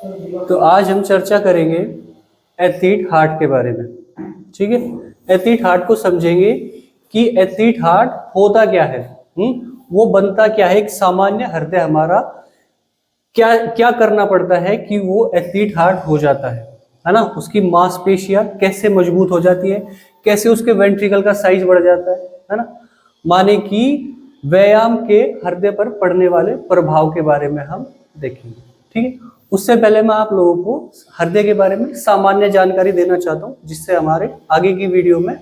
तो आज हम चर्चा करेंगे एथलीट हार्ट के बारे में। ठीक है, एथलीट हार्ट को समझेंगे कि एथलीट हार्ट होता क्या है, वो बनता क्या है, एक सामान्य हृदय हमारा क्या क्या करना पड़ता है कि वो एथलीट हार्ट हो जाता है ना। उसकी मांसपेशियां कैसे मजबूत हो जाती है, कैसे उसके वेंट्रिकल का साइज बढ़ जाता है ना। माने कि व्यायाम के हृदय पर पड़ने वाले प्रभाव के बारे में हम देखेंगे। ठीक है, उससे पहले मैं आप लोगों को हृदय के बारे में सामान्य जानकारी देना चाहता हूँ, जिससे हमारे आगे की वीडियो में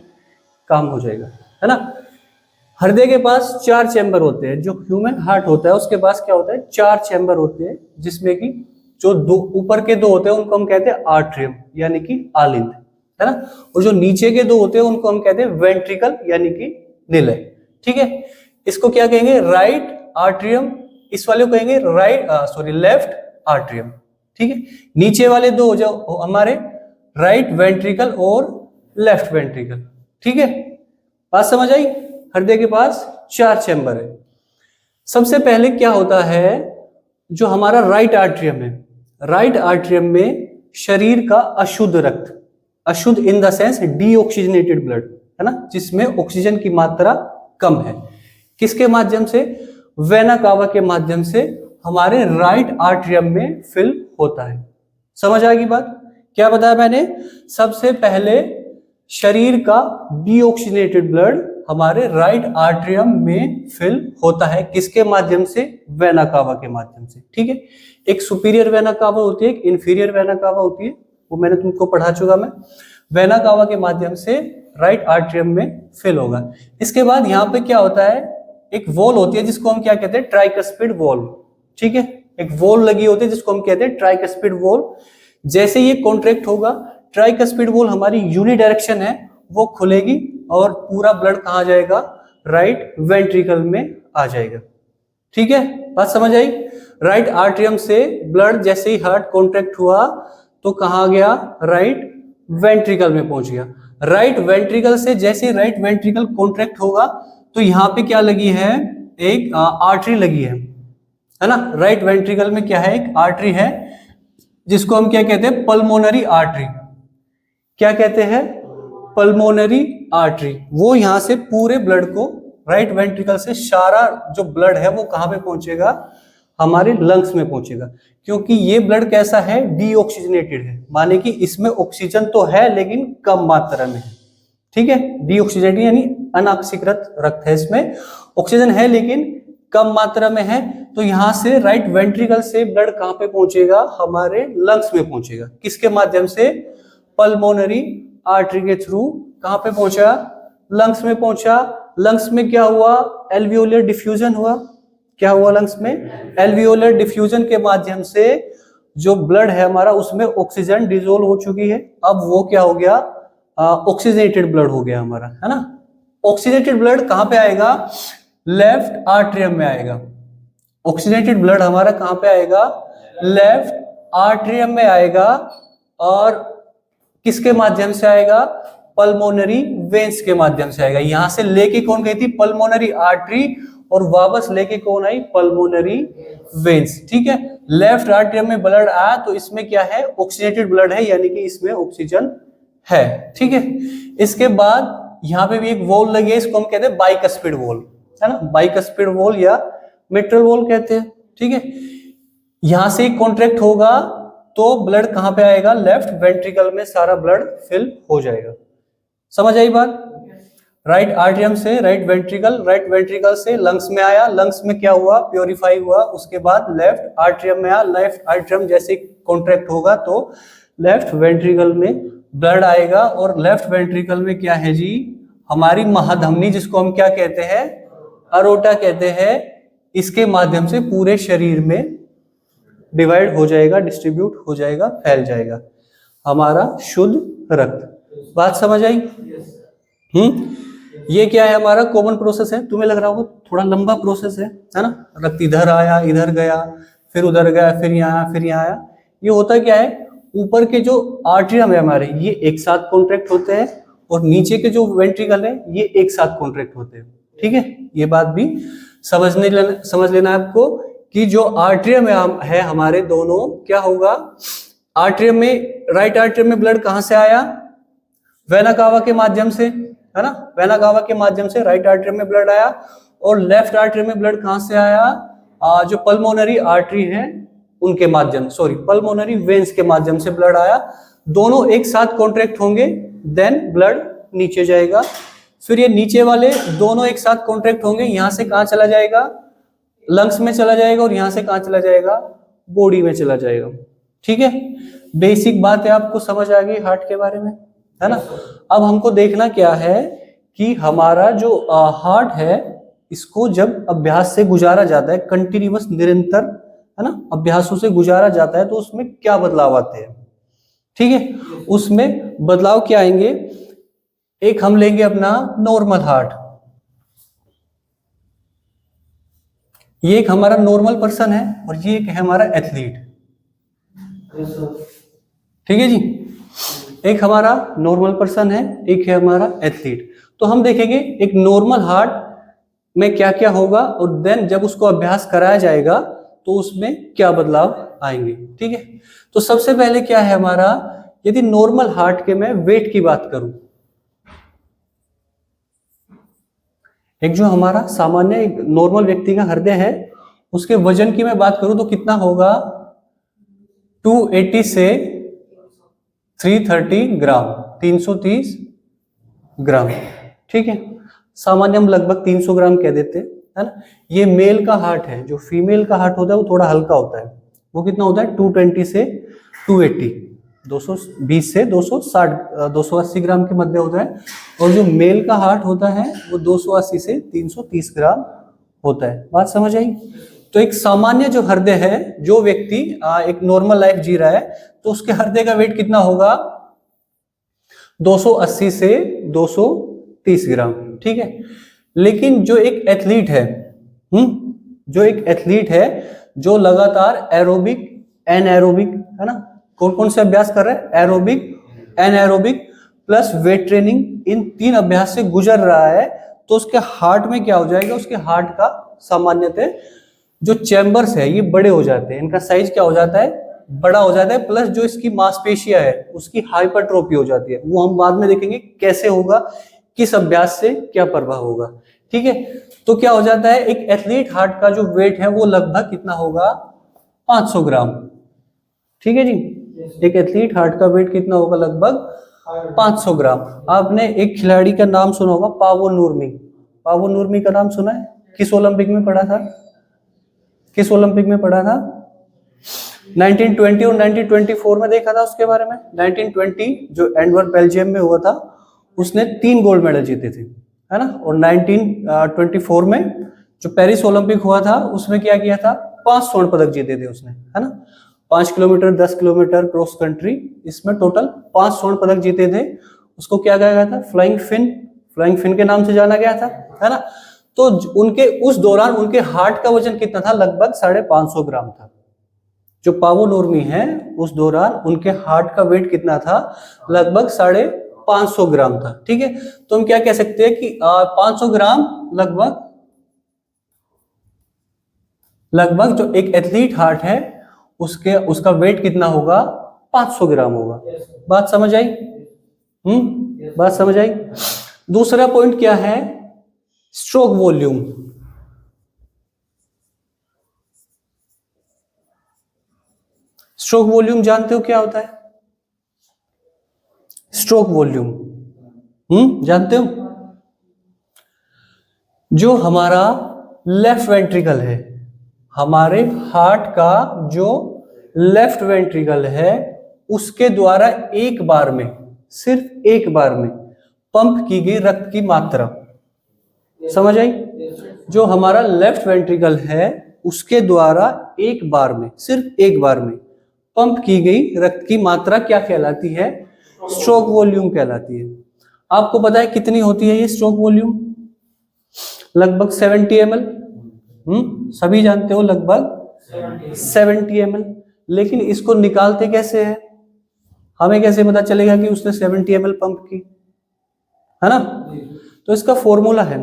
काम हो जाएगा, है ना। हृदय के पास 4 चैम्बर होते हैं। जो ह्यूमन हार्ट होता है उसके पास क्या होता है, 4 चैम्बर होते हैं, जिसमें कि जो दो ऊपर के 2 होते हैं उनको हम कहते हैं आर्ट्रियम यानी कि आलिंद, है ना। और जो नीचे के 2 होते हैं उनको हम कहते हैं वेंट्रिकल यानी कि निलय। ठीक है, इसको क्या कहेंगे, राइट आर्ट्रियम, इस वाले को कहेंगे लेफ्ट आर्ट्रियम। ठीक है, नीचे वाले 2 जो हमारे राइट वेंट्रिकल और लेफ्ट वेंट्रिकल। ठीक है, बात समझ आई। हृदय के पास 4 चैम्बर है। सबसे पहले क्या होता है, जो हमारा राइट आर्ट्रियम है, राइट आर्ट्रियम में शरीर का अशुद्ध रक्त, अशुद्ध in the sense deoxygenated blood, है ना, जिसमें ऑक्सीजन की मात्रा कम है, किसके माध्यम से, वेना कावा के माध्यम से हमारे राइट आर्ट्रियम में फिल होता है। समझ आ गई बात। क्या बताया मैंने, सबसे पहले शरीर का डीऑक्सीजनेटेड ब्लड हमारे राइट आर्ट्रियम में फिल होता है, किसके माध्यम से, वेना कावा के माध्यम से। ठीक है, एक सुपीरियर वेना कावा होती है, एक इंफीरियर वेना कावा होती है, वो मैंने तुमको पढ़ा चुका मैं। वेना कावा के माध्यम से राइट आर्ट्रियम में फिल होगा। इसके बाद यहाँ पे क्या होता है, एक वॉल होती है जिसको हम क्या कहते हैं, ट्राइकस्पिड वॉल। ठीक है, एक वॉल लगी होती है जिसको हम कहते हैं ट्राइकस्पिड वॉल। जैसे ये कॉन्ट्रैक्ट होगा, ट्राइकस्पिड वॉल हमारी यूनिडायरेक्शन है, वो खुलेगी और पूरा ब्लड कहाँ जाएगा, राइट वेंट्रिकल में आ जाएगा। ठीक है, बात समझ आई। राइट आर्ट्रियम से ब्लड जैसे ही हार्ट कॉन्ट्रैक्ट हुआ तो कहाँ गया, राइट वेंट्रिकल में पहुंच गया। राइट वेंट्रिकल से जैसे राइट वेंट्रिकल कॉन्ट्रैक्ट होगा तो यहाँ पे क्या लगी है, एक आर्टरी लगी है ना। राइट वेंट्रिकल में क्या है, एक आर्टरी है, जिसको हम क्या कहते हैं, पल्मोनरी आर्टरी। क्या कहते हैं, पल्मोनरी आर्टरी। वो यहां से पूरे ब्लड को, राइट वेंट्रिकल से सारा जो ब्लड है वो कहां पे पहुंचेगा, हमारे लंग्स में पहुंचेगा। क्योंकि ये ब्लड कैसा है, डीऑक्सीजनेटेड है, माने कि इसमें ऑक्सीजन तो है लेकिन कम मात्रा में है। ठीक है, डीऑक्सीजनेटेड यानी अनऑक्सीकृत रक्त है, इसमें ऑक्सीजन है लेकिन कम मात्रा में है। तो यहां से राइट वेंट्रिकल से ब्लड कहां पे पहुंचेगा, हमारे लंग्स में पहुंचेगा, किसके माध्यम से, पल्मोनरी आर्टरी के थ्रू। कहां पे पहुंचा, लंग्स में पहुंचा। लंग्स में क्या हुआ, एल्वियोलर डिफ्यूजन हुआ। क्या हुआ लंग्स में, एल्वियोलर डिफ्यूजन के माध्यम से जो ब्लड है हमारा उसमें ऑक्सीजन डिजोल्व हो चुकी है। अब वो क्या हो गया, ऑक्सीजनेटेड ब्लड हो गया हमारा, है ना। ऑक्सीजनेटेड ब्लड कहां पे आएगा, लेफ्ट आर्ट्रियम में आएगा। ऑक्सीजनेटेड ब्लड हमारा कहां पे आएगा, लेफ्ट आर्ट्रियम में आएगा। और किसके माध्यम से आएगा, पल्मोनरी वेन्स के माध्यम से आएगा। यहां से लेके कौन गई थी, पल्मोनरी आर्टरी, और वापस लेके कौन आई, पल्मोनरी वेन्स। ठीक है, लेफ्ट आर्ट्रियम में ब्लड आया तो इसमें क्या है, ऑक्सीजनेटेड ब्लड है, यानी कि इसमें ऑक्सीजन है। ठीक है, इसके बाद यहाँ पे भी एक वॉल लगी है, इसको हम कहते हैं बाइकस्पिड वॉल, है ना, बाइकस्पिड वॉल या मिट्रल वॉल कहते हैं। ठीक है, यहां से कॉन्ट्रैक्ट होगा तो ब्लड कहां पे आएगा, लेफ्ट वेंट्रिकल में सारा ब्लड फिल हो जाएगा। समझ आई बात। राइट आर्ट्रियम से राइट वेंट्रिकल, राइट वेंट्रिकल से लंग्स में आया, लंग्स में क्या हुआ, प्योरीफाई हुआ, उसके बाद लेफ्ट आर्ट्रियम में आया। लेफ्ट आर्ट्रियम जैसे कॉन्ट्रैक्ट होगा तो लेफ्ट वेंट्रिकल में ब्लड आएगा। और लेफ्ट वेंट्रिकल में क्या है जी, हमारी महाधमनी, जिसको हम क्या कहते हैं, अरोटा कहते हैं, इसके माध्यम से पूरे शरीर में डिवाइड हो जाएगा, डिस्ट्रीब्यूट हो जाएगा, फैल जाएगा हमारा शुद्ध रक्त। बात समझ आई। ये क्या है, हमारा कॉमन प्रोसेस है। तुम्हें लग रहा होगा थोड़ा लंबा प्रोसेस है ना, रक्त इधर आया, इधर गया, फिर उधर गया, फिर यहाँ आया, फिर यहाँ आया। ये होता क्या है, ऊपर के जो आर्ट्रियम है हमारे, ये एक साथ कॉन्ट्रैक्ट होते हैं, और नीचे के जो वेंट्रिकल है ये एक साथ कॉन्ट्रैक्ट होते हैं। ठीक है, ये बात भी समझ लेना आपको कि जो आर्टरियम है हमारे दोनों, क्या होगा, आर्टरियम में, राइट आर्टरियम में ब्लड कहां से आया, वेना कावा के माध्यम से, है ना, वेना कावा के माध्यम से राइट आर्टरियम में ब्लड आया। और लेफ्ट आर्टरियम में ब्लड कहां से आया, जो पल्मोनरी आर्टरी है उनके माध्यम, सॉरी पल्मोनरी वेन्स के माध्यम से ब्लड आया। दोनों एक साथ कॉन्ट्रैक्ट होंगे, देन ब्लड नीचे जाएगा। फिर ये नीचे वाले दोनों एक साथ कॉन्ट्रैक्ट होंगे, यहां से कहां चला जाएगा, लंग्स में चला जाएगा, और यहां से कहां चला जाएगा, बॉडी में चला जाएगा। ठीक है, बेसिक बात है, आपको समझ आ गई हार्ट के बारे में, है ना। अब हमको देखना क्या है कि हमारा जो हार्ट है, इसको जब अभ्यास से गुजारा जाता है, कंटिन्यूअस निरंतर, है ना, अभ्यासों से गुजारा जाता है, तो उसमें क्या बदलाव आते हैं। ठीक है, उसमें बदलाव क्या आएंगे, एक हम लेंगे अपना नॉर्मल हार्ट, ये एक हमारा नॉर्मल पर्सन है, और ये एक है हमारा एथलीट। ठीक है जी, एक हमारा नॉर्मल पर्सन है, एक है हमारा एथलीट। तो हम देखेंगे एक नॉर्मल हार्ट में क्या क्या होगा, और देन जब उसको अभ्यास कराया जाएगा तो उसमें क्या बदलाव आएंगे। ठीक है, तो सबसे पहले क्या है हमारा, यदि नॉर्मल हार्ट के मैं वेट की बात करूं, एक जो हमारा सामान्य एक नॉर्मल व्यक्ति का हृदय है, उसके वजन की मैं बात करूं तो कितना होगा, 280 से 330 ग्राम, 330 ग्राम। ठीक है, सामान्य हम लगभग 300 ग्राम कह देते हैं, है ना। ये मेल का हार्ट है, जो फीमेल का हार्ट होता है वो थोड़ा हल्का होता है, वो कितना होता है, 220 से 280, 220 से 260, 280 ग्राम के मध्य होता है। और जो मेल का हार्ट होता है वो 280 से 330 ग्राम होता है। बात समझ आई। तो एक सामान्य जो हृदय है, जो व्यक्ति एक नॉर्मल लाइफ जी रहा है, तो उसके हृदय का वेट कितना होगा, 280 से 230 ग्राम। ठीक है, लेकिन जो एक एथलीट है, जो एक एथलीट है, जो लगातार एरोबिक, एनएरोबिक, है ना, कौन कौन से अभ्यास कर रहे हैं, aerobic, anaerobic plus weight training, इन 3 अभ्यास से गुजर रहा है, तो उसके हार्ट में क्या हो जाएगा, उसके हार्ट का सामान्यतः जो चैम्बर्स है ये बड़े हो जाते हैं, इनका साइज क्या हो जाता है, बड़ा हो जाता है, प्लस जो इसकी मांसपेशियां है उसकी हाइपरट्रोफी हो जाती है। वो हम बाद में देखेंगे कैसे होगा, किस अभ्यास से क्या प्रभाव होगा। ठीक है, तो क्या हो जाता है, एक एथलीट हार्ट का जो वेट है वो लगभग कितना होगा, 500 ग्राम। ठीक है जी, एक एथलीट हार्ट का वेट कितना होगा, लगभग 500 ग्राम। आपने एक खिलाड़ी का नाम सुना होगा, पावो नूर्मी। पावो नूर्मी का नाम सुना है, किस ओलंपिक में पढ़ा था, किस ओलंपिक में पढ़ा था, 1920 और 1924 में देखा था उसके बारे में। 1920 जो एंटवर्प बेल्जियम में हुआ था, उसने 3 गोल्ड मेडल जीते थे, है ना। और 1924 में जो पेरिस ओलंपिक हुआ था, उसमें क्या किया था, 5 स्वर्ण पदक जीते थे उसने, है ना। 5 किलोमीटर, 10 किलोमीटर क्रॉस कंट्री, इसमें टोटल 5 स्वर्ण पदक जीते थे। उसको क्या कहा गया था, फ्लाइंग फिन, फ्लाइंग फिन के नाम से जाना गया था, है ना। तो उनके उस दौरान उनके हार्ट का वजन कितना था, लगभग 550 ग्राम था। जो पावो नूर्मी है, उस दौरान उनके हार्ट का वेट कितना था, लगभग 550 ग्राम था। ठीक है, तो हम क्या कह सकते हैं कि 500 ग्राम लगभग जो एक एथलीट हार्ट है उसका वेट कितना होगा, 500 ग्राम होगा। बात समझ आई, बात समझ आई। दूसरा पॉइंट क्या है, स्ट्रोक वॉल्यूम। स्ट्रोक वॉल्यूम जानते हो क्या होता है, स्ट्रोक वॉल्यूम जानते हो, जो हमारा लेफ्ट वेंट्रिकल है, हमारे हार्ट का जो लेफ्ट वेंट्रिकल है, उसके द्वारा एक बार में, सिर्फ एक बार में पंप की गई रक्त की मात्रा, समझ आई। जो हमारा लेफ्ट वेंट्रिकल है, उसके द्वारा एक बार में, सिर्फ एक बार में पंप की गई रक्त की मात्रा क्या कहलाती है, स्ट्रोक वॉल्यूम कहलाती है। आपको पता है कितनी होती है ये स्ट्रोक वॉल्यूम, लगभग 70 ml। सभी जानते हो, लगभग 70 ml। लेकिन इसको निकालते कैसे है, हमें कैसे पता चलेगा कि उसने 70 ml पंप की, है ना। तो इसका फॉर्मूला है,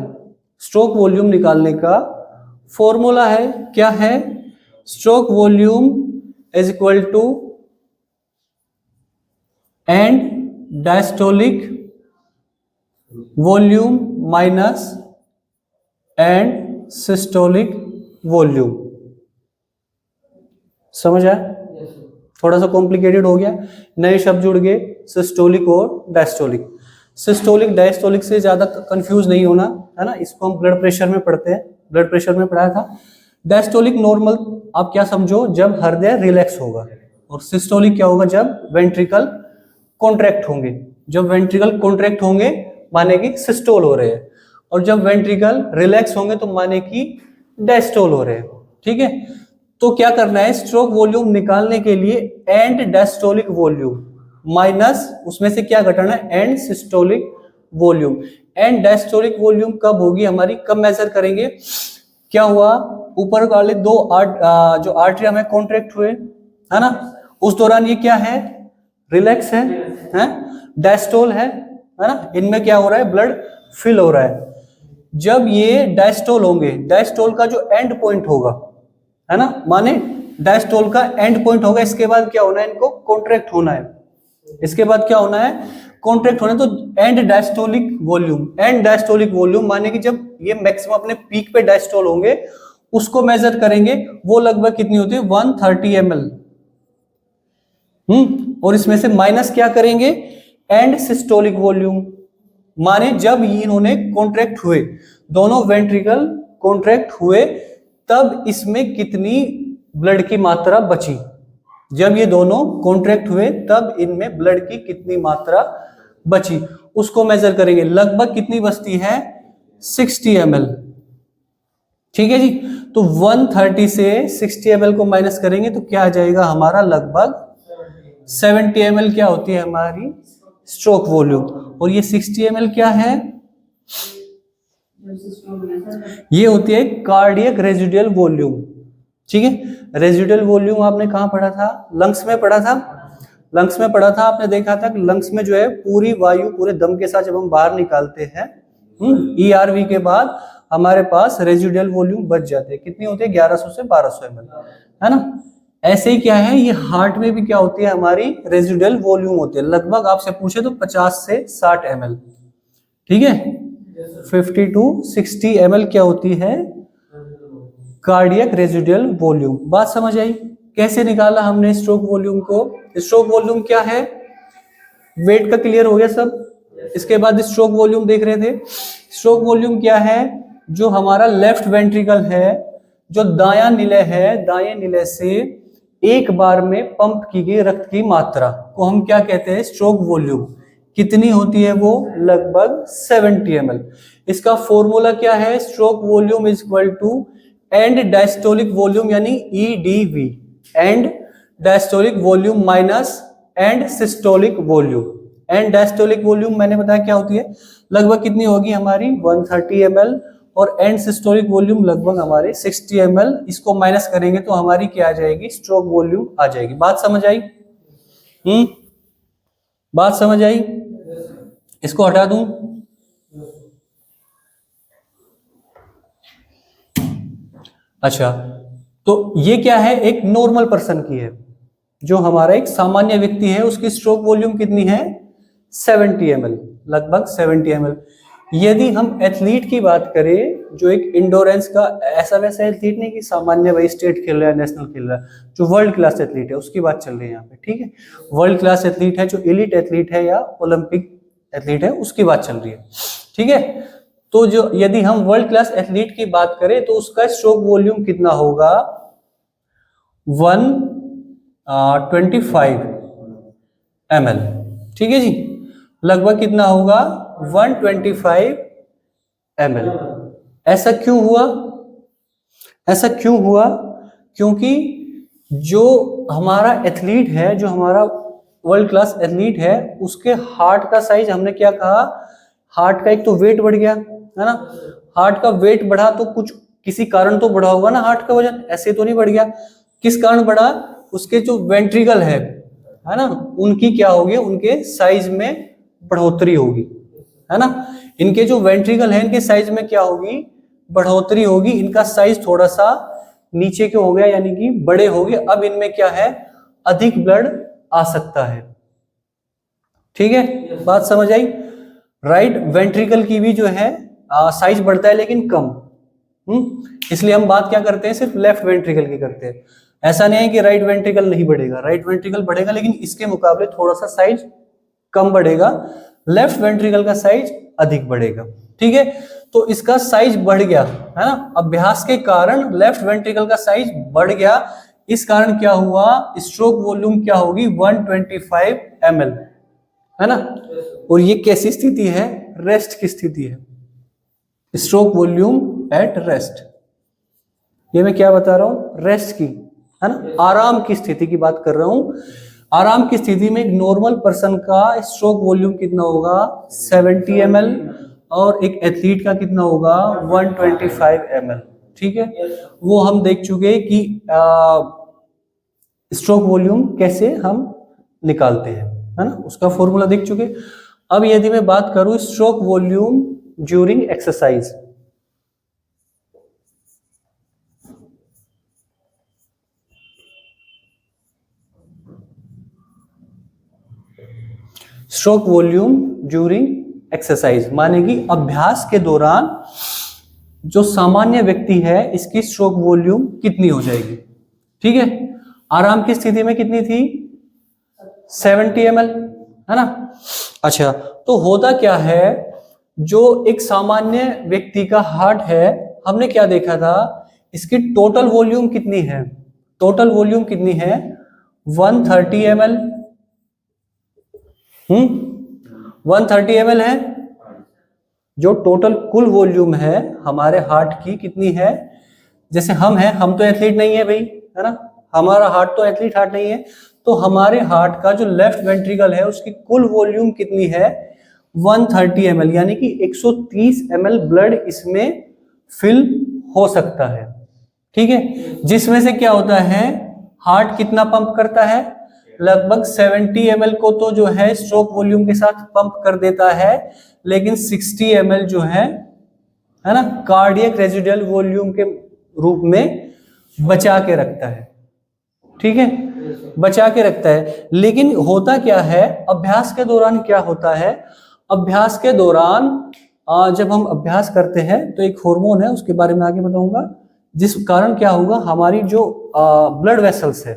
स्ट्रोक वॉल्यूम निकालने का फॉर्मूला है, क्या है, stroke volume is equal to end diastolic volume minus end systolic volume. समझ आया? थोड़ा सा कॉम्प्लिकेटेड हो गया, नए शब्द जुड़ गए, सिस्टोलिक और डायस्टोलिक। सिस्टोलिक डायस्टोलिक से ज्यादा कंफ्यूज नहीं होना, है ना, इसको हम ब्लड प्रेशर में पढ़ते हैं, ब्लड प्रेशर में पढ़ाया था। डायस्टोलिक नॉर्मल आप क्या समझो, जब हृदय रिलैक्स होगा, और सिस्टोलिक क्या होगा, जब वेंट्रिकल कॉन्ट्रैक्ट होंगे। जब वेंट्रिकल कॉन्ट्रैक्ट होंगे माने कि सिस्टोल हो रहे हैं, और जब वेंट्रिकल रिलैक्स होंगे तो माने कि डायस्टोल हो रहे हैं। ठीक है, तो क्या करना है, स्ट्रोक वॉल्यूम निकालने के लिए एंड डायस्टोलिक वॉल्यूम माइनस उसमें से क्या घटाना है, and systolic volume. End diastolic volume कब होगी हमारी, कब मेजर करेंगे? क्या हुआ, ऊपर वाले दो जो आर्टरी हमें कॉन्ट्रैक्ट हुए, है ना, उस दौरान ये क्या है, रिलैक्स है, डायस्टोल है ना, इनमें क्या हो रहा है, ब्लड फिल हो रहा है। जब ये डायस्टोल होंगे, डायस्टोल का जो एंड पॉइंट होगा, है ना, माने डायस्टोल का एंड पॉइंट होगा, इसके बाद क्या होना है, इनको कॉन्ट्रैक्ट होना है, इसके बाद क्या होना है, कॉन्ट्रैक्ट होना है। तो and diastolic volume, end diastolic volume माने कि जब ये मैक्सिमम अपने पीक पे डायस्टोल होंगे उसको मेजर करेंगे, वो लगभग कितनी होती है, 130 ml। और इसमें से माइनस क्या करेंगे, एंड सिस्टोलिक वॉल्यूम, माने जब इन्होंने कॉन्ट्रैक्ट हुए, दोनों वेंट्रिकल कॉन्ट्रैक्ट हुए, तब इसमें कितनी ब्लड की मात्रा बची। जब ये दोनों कॉन्ट्रैक्ट हुए तब इनमें ब्लड की कितनी मात्रा बची, उसको मेजर करेंगे। लगभग कितनी बचती है, 60 ml। ठीक है जी, तो 130 से 60 ml को माइनस करेंगे तो क्या आ जाएगा हमारा, लगभग 70 ml क्या होती है हमारी स्ट्रोक वॉल्यूम। और ये 60 ml क्या है, ये होती है कार्डियक रेजिडुअल वॉल्यूम। ठीक है, रेजिडुअल वॉल्यूम आपने कहाँ पढ़ा था, लंग्स में पढ़ा था, लंग्स में पढ़ा था। आपने देखा था कि लंग्स में जो है पूरी वायु पूरे दम के साथ जब हम बाहर निकालते हैं, ERV के बाद हमारे पास रेजिडुअल वॉल्यूम बच जाते हैं। कितनी होती है, 1100 से 1200 ml, है ना। ऐसे ही क्या है, ये हार्ट में भी क्या होती है, हमारी रेजिडुअल वॉल्यूम होती है, लगभग आपसे पूछे तो 50 से 60 ml। ठीक है, 50 to 60 ml क्या होती है, कार्डियक रेजिडुअल वॉल्यूम। बात समझ आई, कैसे निकाला हमने स्ट्रोक वॉल्यूम को। स्ट्रोक वॉल्यूम क्या है, वेट का क्लियर हो गया सब। इसके बाद स्ट्रोक वॉल्यूम देख रहे थे। स्ट्रोक वॉल्यूम क्या है, जो हमारा लेफ्ट वेंट्रिकल है, जो दायां निलय है, दाएं निलय से एक बार में पंप की गई रक्त की मात्रा को हम क्या कहते हैं, स्ट्रोक वॉल्यूम। कितनी होती है वो, लगभग 70 ml। इसका फॉर्मूला क्या है, stroke volume is equal to end diastolic volume यानी EDV, end diastolic volume minus end systolic volume. End diastolic volume मैंने बताया क्या होती है, लगभग कितनी होगी हमारी 130 ml, और एंड सिस्टोलिक वॉल्यूम लगभग हमारे 60 ml। इसको माइनस करेंगे तो हमारी क्या आ जाएगी, स्ट्रोक वॉल्यूम आ जाएगी। बात समझ आई, बात समझ आई। इसको हटा दूं, अच्छा, तो ये क्या है, एक नॉर्मल पर्सन की है, जो हमारा एक सामान्य व्यक्ति है, उसकी स्ट्रोक वॉल्यूम कितनी है, 70 ml, लगभग 70 ml। यदि हम एथलीट की बात करें, जो एक इंडोरेंस का, ऐसा वैसा एथलीट नहीं कि सामान्य भाई स्टेट खेल रहा है, नेशनल खेल रहा है, जो वर्ल्ड क्लास एथलीट है उसकी बात चल रही है यहाँ पे। ठीक है, वर्ल्ड क्लास एथलीट है, जो एलिट एथलीट है या ओलंपिक एथलीट है, उसकी बात चल रही है। ठीक है, तो जो यदि हम वर्ल्ड क्लास एथलीट की बात करें तो उसका स्ट्रोक वॉल्यूम कितना होगा, 125 ml। ठीक है जी, लगभग कितना होगा, 125 ml। ऐसा क्यों हुआ, ऐसा क्यों हुआ, क्योंकि जो हमारा एथलीट है, जो हमारा वर्ल्ड क्लास एथलीट है, उसके हार्ट का साइज, हमने क्या कहा, हार्ट का एक तो वेट बढ़ गया, है ना। हार्ट का वेट बढ़ा तो कुछ किसी कारण तो बढ़ा होगा ना, हार्ट का वजन ऐसे तो नहीं बढ़ गया। किस कारण बढ़ा, उसके जो वेंट्रिकल है ना, उनकी क्या होगी, उनके साइज में बढ़ोतरी होगी, है ना। इनके जो वेंट्रिकल है, इनके साइज में क्या होगी, बढ़ोतरी होगी, इनका साइज थोड़ा सा नीचे क्यों हो गया, यानी कि बड़े हो गए, अब इनमें क्या है, अधिक ब्लड आ सकता है। ठीक है, बात समझ आई। राइट वेंट्रिकल की भी जो है साइज बढ़ता है लेकिन कम। इसलिए हम बात क्या करते हैं, सिर्फ लेफ्ट वेंट्रिकल की करते हैं। ऐसा नहीं है कि राइट वेंट्रिकल नहीं बढ़ेगा, राइट वेंट्रिकल बढ़ेगा लेकिन इसके मुकाबले थोड़ा सा साइज कम बढ़ेगा, लेफ्ट वेंट्रिकल का साइज अधिक बढ़ेगा। ठीक है, तो इसका साइज बढ़ गया है ना, अभ्यास के कारण लेफ्ट वेंट्रिकल का साइज बढ़ गया। इस कारण क्या हुआ, स्ट्रोक वॉल्यूम क्या होगी, 125 ml, है ना। और ये कैसी स्थिति है, रेस्ट की स्थिति है, स्ट्रोक वॉल्यूम एट रेस्ट। ये मैं क्या बता रहा हूं, रेस्ट की, है ना, आराम की स्थिति की बात कर रहा हूं। आराम की स्थिति में एक नॉर्मल पर्सन का स्ट्रोक वॉल्यूम कितना होगा, 70 ml, और एक एथलीट का कितना होगा, 125 ml। ठीक है, वो हम देख चुके कि स्ट्रोक वॉल्यूम कैसे हम निकालते हैं, है ना, उसका फॉर्मूला देख चुके। अब यदि मैं बात करूं stroke volume during exercise, stroke volume during exercise माने कि अभ्यास के दौरान जो सामान्य व्यक्ति है इसकी स्ट्रोक वॉल्यूम कितनी हो जाएगी। ठीक है, आराम की स्थिति में कितनी थी, 70 ml, है ना। अच्छा, तो होता क्या है, जो एक सामान्य व्यक्ति का हार्ट है, हमने क्या देखा था, इसकी टोटल वॉल्यूम कितनी है, टोटल वॉल्यूम कितनी है, 130 ml। 130 ml है, जो टोटल कुल वॉल्यूम है हमारे हार्ट की कितनी है। जैसे हम हैं, हम तो एथलीट नहीं है भाई, है ना, हमारा हार्ट तो एथलीट हार्ट नहीं है, तो हमारे हार्ट का जो लेफ्ट वेंट्रिकल है उसकी कुल वॉल्यूम कितनी है, 130 ml, यानी कि 130 ml ब्लड इसमें फिल हो सकता है। ठीक है, जिसमें से क्या होता है, हार्ट कितना पंप करता है, लगभग 70 ml को तो जो है स्ट्रोक वॉल्यूम के साथ पंप कर देता है, लेकिन 60 ml जो है ना, कार्डियक रेजिडुअल वॉल्यूम के रूप में बचा के रखता है। ठीक है, बचा के रखता है। लेकिन होता क्या है, अभ्यास के दौरान क्या होता है, अभ्यास के दौरान जब हम अभ्यास करते हैं तो एक हार्मोन है, उसके बारे में आगे बताऊंगा, जिस कारण क्या होगा, हमारी जो ब्लड वेसल्स है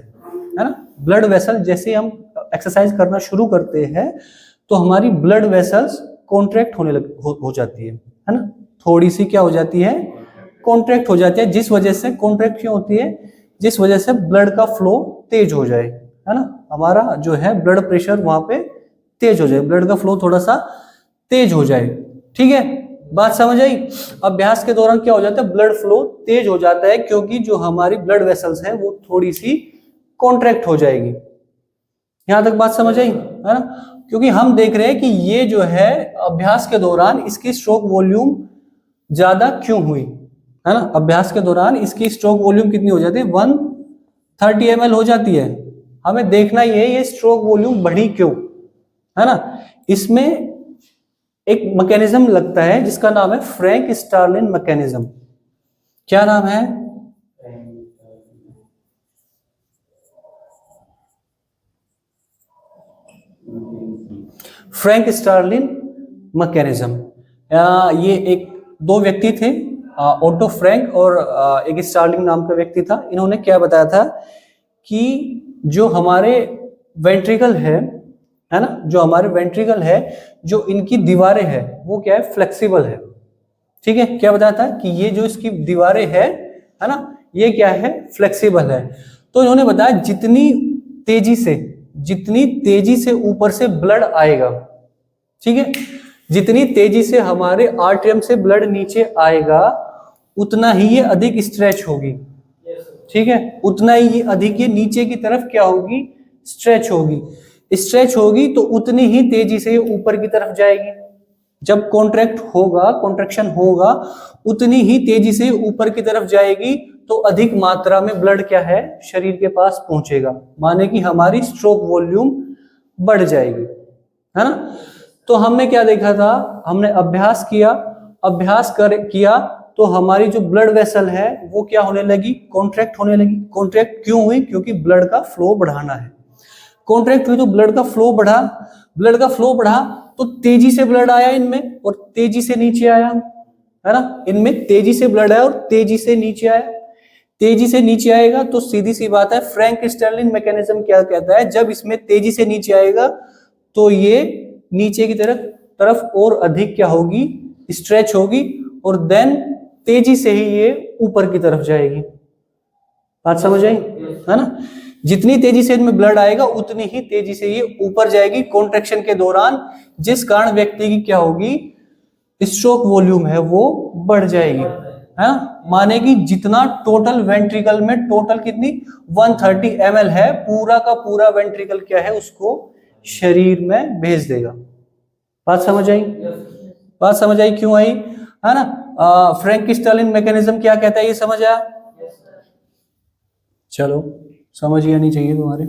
ना, ब्लड वेसल जैसे हम एक्सरसाइज करना शुरू करते हैं तो हमारी ब्लड वेसल्स कॉन्ट्रैक्ट होने हो जाती है ना, थोड़ी सी क्या हो जाती है, कॉन्ट्रैक्ट हो जाती है। जिस वजह से कॉन्ट्रैक्ट क्यों होती है, जिस वजह से ब्लड का फ्लो तेज हो जाए, है ना, हमारा जो है ब्लड प्रेशर वहां पे तेज हो जाए, ब्लड का फ्लो थोड़ा सा तेज हो जाए। ठीक है, बात समझ आई। अभ्यास के दौरान क्या हो जाता है, ब्लड फ्लो तेज हो जाता है, क्योंकि जो हमारी ब्लड वेसल्स है वो थोड़ी सी कॉन्ट्रैक्ट हो जाएगी। यहां तक बात समझ आई, है ना, क्योंकि हम देख रहे हैं कि ये जो है अभ्यास के दौरान इसकी स्ट्रोक वॉल्यूम ज्यादा क्यों हुई, है ना, अभ्यास के दौरान इसकी स्ट्रोक वॉल्यूम कितनी हो जाती है, 130 ml हो जाती है। हमें देखना ये स्ट्रोक वॉल्यूम बढ़ी क्यों, है ना। इसमें एक मैकेनिज्म लगता है जिसका नाम है फ्रैंक स्टार्लिन मैकेनिज्म। क्या नाम है, फ्रैंक स्टार्लिन मैकेनिज्म। ये एक दो व्यक्ति थे, ओटो फ्रैंक और एक स्टार्लिंग नाम का व्यक्ति था। इन्होंने क्या बताया था कि जो हमारे वेंट्रिकल है ना, जो हमारे वेंट्रिकल है, जो इनकी दीवारें हैं वो क्या है, फ्लेक्सिबल है। ठीक है, क्या बताया था कि ये जो इसकी दीवारें है ना, ये क्या है, फ्लेक्सिबल है। तो इन्होंने बताया जितनी तेजी से ऊपर से ब्लड आएगा, ठीक है, जितनी तेजी से हमारे आर्टरियम से ब्लड नीचे आएगा उतना ही ये अधिक स्ट्रेच होगी। ठीक है, उतना ही ये अधिक ये नीचे की तरफ क्या होगी, स्ट्रेच होगी। स्ट्रेच होगी तो उतनी ही तेजी से ये ऊपर की तरफ जाएगी। जब कॉन्ट्रैक्शन होगा उतनी ही तेजी से ऊपर की तरफ जाएगी, तो अधिक मात्रा में ब्लड क्या है, शरीर के पास पहुंचेगा, माने कि हमारी स्ट्रोक वॉल्यूम बढ़ जाएगी, है ना। तो हमने क्या देखा था, हमने अभ्यास किया तो हमारी जो ब्लड वेसल है वो क्या होने लगी, कॉन्ट्रैक्ट होने लगी। कॉन्ट्रैक्ट क्यों हुई, क्योंकि ब्लड का फ्लो बढ़ाना है। कॉन्ट्रैक्ट हुई तो ब्लड का फ्लो बढ़ा, ब्लड का फ्लो बढ़ा तो तेजी से ब्लड आया इनमें और तेजी से नीचे आया, है ना। इनमें तेजी से ब्लड आया और तेजी से नीचे आया। तेजी से नीचे आएगा तो सीधी सी बात है, फ्रैंक स्टर्लिन मैकेनिज्म क्या कहता है, जब इसमें तेजी से नीचे आएगा तो ये नीचे की तरफ और अधिक क्या होगी, स्ट्रेच होगी और देन तेजी से ही ये ऊपर की तरफ जाएगी। बात समझ आई, है ना। जितनी तेजी से इनमें ब्लड आएगा उतनी ही तेजी से ये ऊपर जाएगी कॉन्ट्रैक्शन के दौरान, जिस कारण व्यक्ति की क्या होगी, स्ट्रोक वॉल्यूम है वो बढ़ जाएगी, है ना। माने कि जितना टोटल वेंट्रिकल में टोटल कितनी 130 ml है, पूरा का पूरा वेंट्रिकल क्या है उसको शरीर में भेज देगा। बात समझ आई, बात समझ आई क्यों आई, है ना। फ्रैंक स्टर्लिन मैकेनिज्म क्या कहता है ये समझ आया। चलो समझ ही आनी चाहिए तुम्हारे।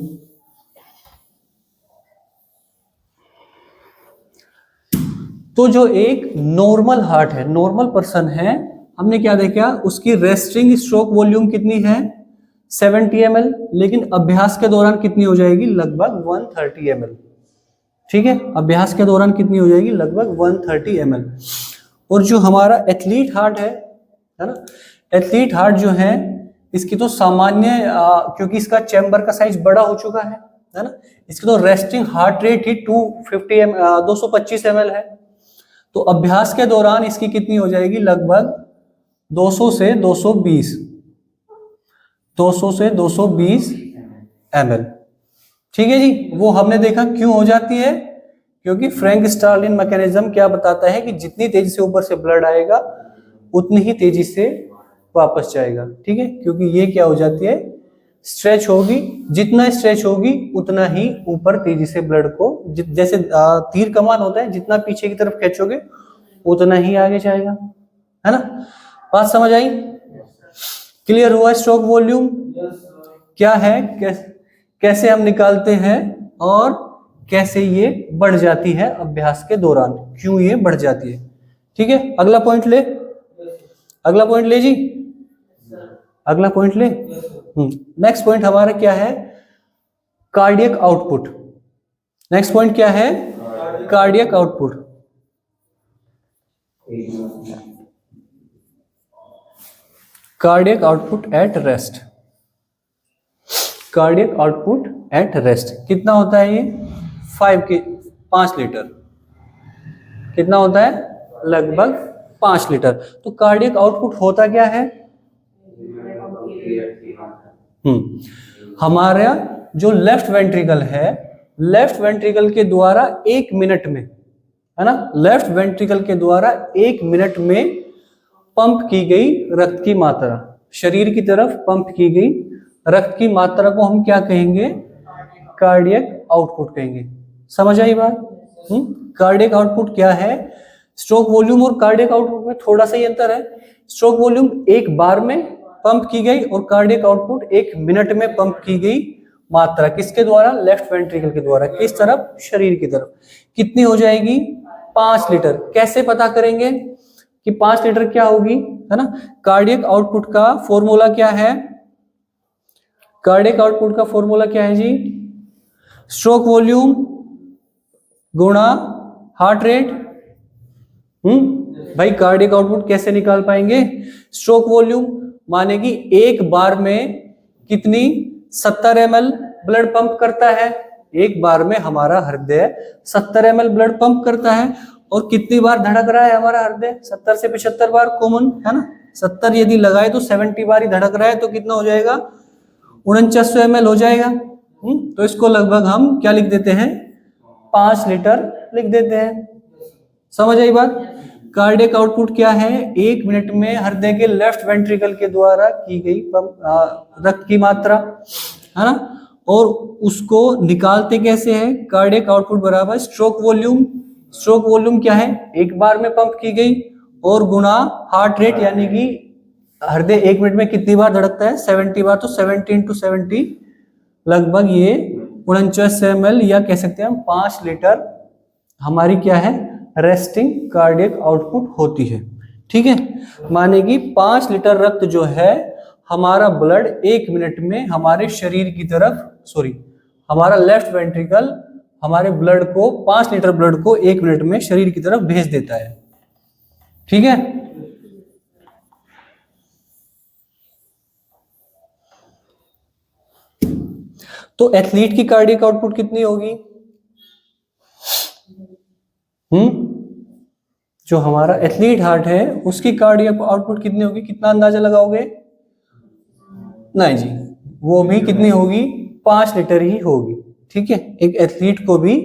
तो जो एक नॉर्मल हार्ट है, नॉर्मल पर्सन है, हमने क्या देखा, उसकी रेस्टिंग स्ट्रोक वॉल्यूम कितनी है 70 ml, लेकिन अभ्यास के दौरान कितनी हो जाएगी, लगभग 130 ml। ठीक है, अभ्यास के दौरान कितनी हो जाएगी, लगभग 130 ml। और जो हमारा एथलीट हार्ट है ना, एथलीट हार्ट जो है इसकी तो सामान्य क्योंकि इसका चैम्बर का साइज बड़ा हो चुका है ना, इसकी तो रेस्टिंग हार्ट रेट ही 225 ml है। तो अभ्यास के दौरान इसकी कितनी हो जाएगी, लगभग 200 से 220 ml। ठीक है जी, वो हमने देखा क्यों हो जाती है, क्योंकि फ्रैंक स्टर्लिन मैकेनिज्म क्या बताता है कि जितनी तेजी से ऊपर से ब्लड आएगा उतनी ही तेजी से वापस जाएगा। ठीक है, क्योंकि ये क्या हो जाती है, स्ट्रेच होगी, जितना स्ट्रेच होगी उतना ही ऊपर तेजी से ब्लड को, जैसे तीर कमान होता है, जितना पीछे की तरफ खींचोगे उतना ही आगे जाएगा, है ना। बात समझ आई, क्लियर हुआ। स्ट्रोक वॉल्यूम क्या है, कैसे हम निकालते हैं और कैसे ये बढ़ जाती है अभ्यास के दौरान, क्यों ये बढ़ जाती है। ठीक है, अगला पॉइंट ले, अगला पॉइंट ले जी, अगला पॉइंट ले। नेक्स्ट पॉइंट हमारा क्या है, कार्डियक आउटपुट। नेक्स्ट पॉइंट क्या है, cardiac output. Cardiac output at rest. Cardiac output at rest कितना होता है ये, 5 लीटर। कितना होता है, लगभग 5 लीटर। तो कार्डियक आउटपुट होता क्या है, हमारा जो लेफ्ट वेंट्रिकल है, लेफ्ट वेंट्रिकल के द्वारा 1 मिनट में, है ना, लेफ्ट वेंट्रिकल के द्वारा 1 मिनट में पंप की गई रक्त की मात्रा, शरीर की तरफ पंप की गई रक्त की मात्रा को हम क्या कहेंगे, कार्डियक आउटपुट कहेंगे। समझ आई बात। कार्डियक आउटपुट क्या है, स्ट्रोक वॉल्यूम और कार्डियक आउटपुट में थोड़ा सा ही अंतर है। स्ट्रोक वॉल्यूम एक बार में पंप की गई और कार्डियक आउटपुट 1 मिनट में पंप की गई मात्रा, किसके द्वारा, लेफ्ट वेंट्रिकल के द्वारा। किस तरफ, शरीर की तरफ। कितनी हो जाएगी, 5 लीटर। कैसे पता करेंगे कि 5 लीटर क्या होगी, है ना। कार्डियक आउटपुट का फॉर्मूला क्या है, कार्डियक आउटपुट का फॉर्मूला क्या है जी, स्ट्रोक वॉल्यूम गुणा हार्ट रेट। भाई कार्डियक आउटपुट कैसे निकाल पाएंगे, स्ट्रोक वॉल्यूम माने कि एक बार में कितनी 70 ml ब्लड पंप करता है, एक बार में हमारा हृदय 70 ml ब्लड पंप करता है। और कितनी बार धड़क रहा है हमारा हृदय, 70 से 75 बार कॉमन, है ना। 70 यदि लगाए तो 70 बार ही धड़क रहा है, तो कितना हो जाएगा, 4900 ml हो जाएगा। तो इसको लगभग हम क्या लिख देते हैं, 5 लीटर लिख देते हैं। समझ आई बात। कार्डियक आउटपुट क्या है, 1 मिनट में हृदय के लेफ्ट वेंट्रिकल के द्वारा की गई रक्त की मात्रा, है ना। और उसको निकालते कैसे है, कार्डियक आउटपुट बराबर स्ट्रोक वॉल्यूम। स्ट्रोक वॉल्यूम क्या है, एक बार में पंप की गई और गुणा हार्ट रेट, यानी कि हृदय 1 मिनट में कितनी बार धड़कता है, 70 बार। तो 70 × 70 लगभग ये 49 ml, या कह सकते हैं हम 5 लीटर हमारी क्या है, रेस्टिंग कार्डियक आउटपुट होती है। ठीक है, माने कि 5 लीटर रक्त जो है हमारा ब्लड 1 मिनट में हमारे शरीर की तरफ, सॉरी, हमारा लेफ्ट वेंट्रिकल हमारे ब्लड को 5 लीटर ब्लड को 1 मिनट में शरीर की तरफ भेज देता है। ठीक है, तो एथलीट की कार्डियक आउटपुट कितनी होगी? जो हमारा एथलीट हार्ट है उसकी कार्डियक आउटपुट कितनी होगी? कितना अंदाजा लगाओगे? नहीं जी, वो भी कितनी होगी? 5 लीटर ही होगी। ठीक है, एक एथलीट को भी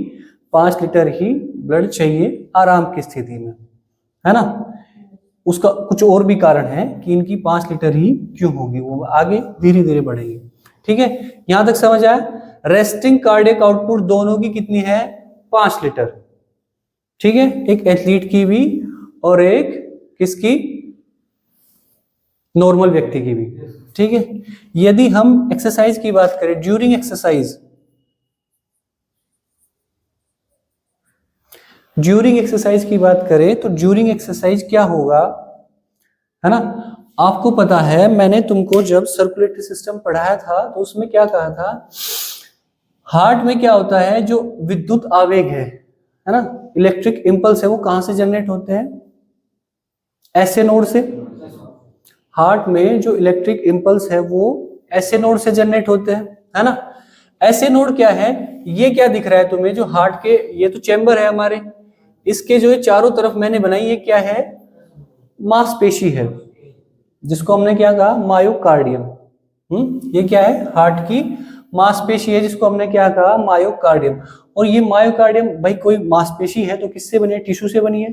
5 लीटर ही ब्लड चाहिए आराम की स्थिति में, है ना। उसका कुछ और भी कारण है कि इनकी 5 लीटर ही क्यों होगी, वो आगे धीरे धीरे बढ़ेंगे। ठीक है, यहां तक समझ आया? रेस्टिंग कार्डियक आउटपुट दोनों की कितनी है? 5 लीटर। ठीक है, एक एथलीट की भी और एक किसकी? नॉर्मल व्यक्ति की भी। ठीक है, यदि हम एक्सरसाइज की बात करें, ड्यूरिंग एक्सरसाइज, की बात करें तो ड्यूरिंग एक्सरसाइज क्या होगा, है ना। आपको पता है, मैंने तुमको जब सर्कुलेटरी सिस्टम पढ़ाया था तो उसमें क्या कहा था, हार्ट में क्या होता है, जो विद्युत आवेग है ना, इलेक्ट्रिक इंपल्स है, वो कहां से जनरेट होते हैं? ऐसे नोड से। हार्ट में जो इलेक्ट्रिक इंपल्स है वो ऐसे नोड से जनरेट होते हैं, है ना। ऐसे नोड क्या है? ये क्या दिख रहा है तुम्हें, जो हार्ट के, ये तो चैम्बर है हमारे, इसके जो चारों तरफ मैंने बनाई, ये क्या है? मांसपेशी है, जिसको हमने क्या कहा? मायोकार्डियम। ये क्या है? हार्ट की मांसपेशी है, जिसको हमने क्या कहा? मायोकार्डियम। और ये मायोकार्डियम भाई कोई मांसपेशी है तो किससे बनी है? टिश्यू से बनी है।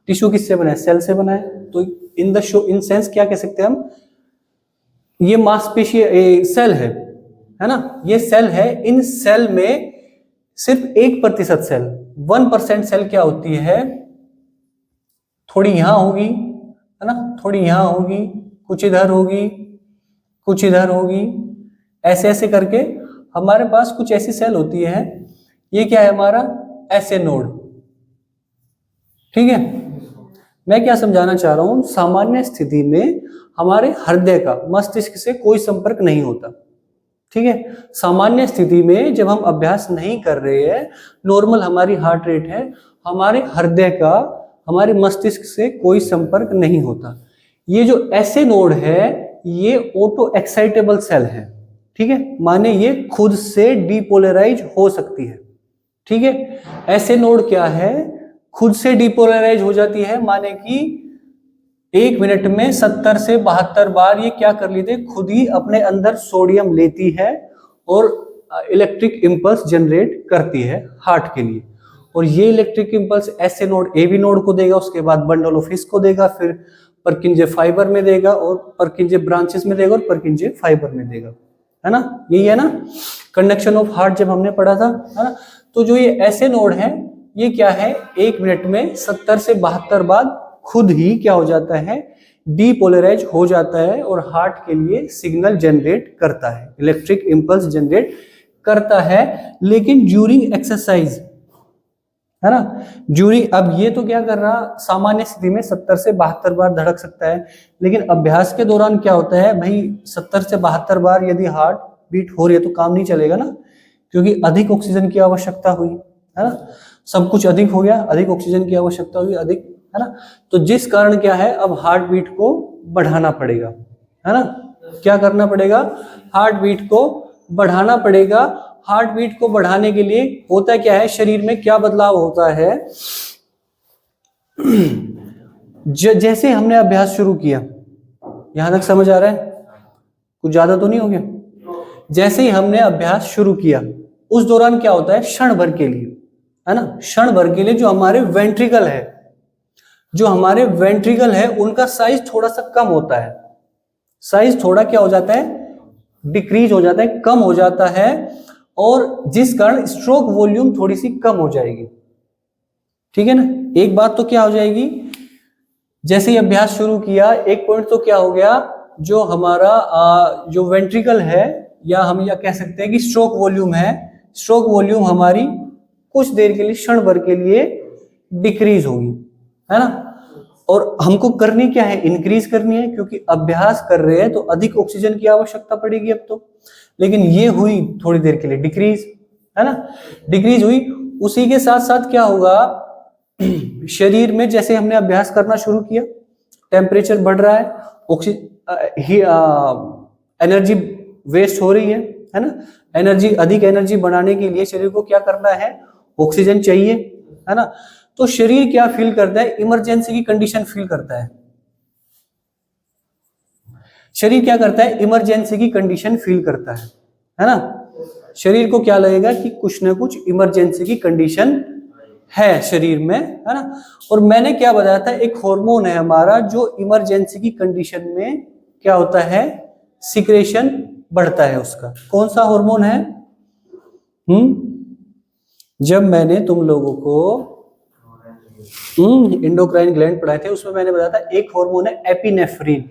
टिश्यू किससे बना है? सेल से बना है। तो इन सेंस क्या कह सकते हैं हम, ये मांसपेशी सेल है ना, ये सेल है। इन सेल में सिर्फ 1% सेल, 1% सेल क्या होती है? थोड़ी यहां होगी, है ना, थोड़ी यहां होगी, कुछ इधर होगी, कुछ इधर होगी, ऐसे ऐसे करके हमारे पास कुछ ऐसी सेल होती है। ये क्या है हमारा? ऐसे नोड। ठीक है, मैं क्या समझाना चाह रहा हूं, सामान्य स्थिति में हमारे हृदय का मस्तिष्क से कोई संपर्क नहीं होता। ठीक है, सामान्य स्थिति में जब हम अभ्यास नहीं कर रहे हैं, नॉर्मल हमारी हार्ट रेट है, हमारे हृदय का हमारे मस्तिष्क से कोई संपर्क नहीं होता। ये जो ऐसे नोड है ये ऑटो एक्साइटेबल सेल है। ठीक है, माने ये खुद से डीपोलराइज हो सकती है। ठीक है, ऐसे नोड क्या है? खुद से डीपोलराइज हो जाती है, माने कि 1 मिनट में 70 से 72 बार ये क्या कर लेते? खुद ही अपने अंदर सोडियम लेती है और इलेक्ट्रिक इंपल्स जनरेट करती है हार्ट के लिए। और ये इलेक्ट्रिक इंपल्स ऐसे नोड एबी नोड को देगा, उसके बाद बंडल ऑफ हिस को देगा, फिर परकिंजे फाइबर में देगा, और परकिंजे ब्रांचेस में देगा, और परकिंजे फाइबर में देगा, है ना। यही है ना कंडक्शन ऑफ हार्ट, जब हमने पढ़ा था, है ना। तो जो ये ऐसे नोड है, ये क्या है? 1 मिनट में 70 से 72 बार खुद ही क्या हो जाता है? डीपोलराइज हो जाता है और हार्ट के लिए सिग्नल जनरेट करता है, इलेक्ट्रिक इंपल्स जनरेट करता है। लेकिन ड्यूरिंग एक्सरसाइज, है ना, ड्यूरिंग, अब ये तो क्या कर रहा, सामान्य स्थिति में 70 से 72 बार धड़क सकता है, लेकिन अभ्यास के दौरान क्या होता है भाई, 70 से 72 बार यदि हार्ट बीट हो रही है तो काम नहीं चलेगा ना, क्योंकि अधिक ऑक्सीजन की आवश्यकता हुई, है ना, सब कुछ अधिक हो गया, अधिक ऑक्सीजन की आवश्यकता हुई, अधिक, है ना। तो जिस कारण क्या है, अब हार्ट बीट को बढ़ाना पड़ेगा, है ना। क्या करना पड़ेगा? हार्ट बीट को बढ़ाना पड़ेगा। हार्ट बीट को बढ़ाने के लिए होता क्या है, शरीर में क्या बदलाव होता है? जैसे हमने अभ्यास शुरू किया, यहां तक समझ आ रहा है? कुछ ज्यादा तो नहीं हो गया? जैसे ही हमने अभ्यास शुरू किया, उस दौरान क्या होता है, क्षण भर के लिए, है ना, क्षण भर के लिए जो हमारे वेंट्रिकल है, उनका साइज थोड़ा सा कम होता है। साइज थोड़ा क्या हो जाता है? डिक्रीज हो जाता है, कम हो जाता है, और जिस कारण स्ट्रोक वॉल्यूम थोड़ी सी कम हो जाएगी। ठीक है ना। एक बात तो क्या हो जाएगी, जैसे ही अभ्यास शुरू किया, एक पॉइंट तो क्या हो गया, जो हमारा जो वेंट्रिकल है, या हम या कह सकते हैं कि स्ट्रोक वॉल्यूम है, स्ट्रोक वॉल्यूम हमारी कुछ देर के लिए, क्षण भर के लिए डिक्रीज होगी, है ना। और हमको करनी क्या है, इंक्रीज करनी है, क्योंकि अभ्यास कर रहे हैं तो अधिक ऑक्सीजन की आवश्यकता पड़ेगी अब तो। लेकिन ये हुई थोड़ी देर के लिए डिक्रीज, है ना, डिक्रीज हुई। उसी के साथ साथ क्या होगा, शरीर में जैसे हमने अभ्यास करना शुरू किया, टेम्परेचर बढ़ रहा है, एनर्जी वेस्ट हो रही है ना, एनर्जी, अधिक एनर्जी बनाने के लिए शरीर को क्या करना है, ऑक्सीजन चाहिए, है ना। तो शरीर क्या फील करता है, इमरजेंसी की कंडीशन फील करता है। शरीर क्या करता है, इमरजेंसी की कंडीशन फील करता है ना। शरीर को क्या लगेगा कि कुछ ना कुछ इमरजेंसी की कंडीशन है शरीर में, है ना। और मैंने क्या बताया था, एक हार्मोन है हमारा जो इमरजेंसी की कंडीशन में क्या होता है, सिक्रेशन बढ़ता है उसका। कौन सा हार्मोन है? जब मैंने तुम लोगों को एंडोक्राइन ग्लैंड पढ़ाए थे, उसमें मैंने बताया था एक हार्मोन है एपिनेफ्रिन।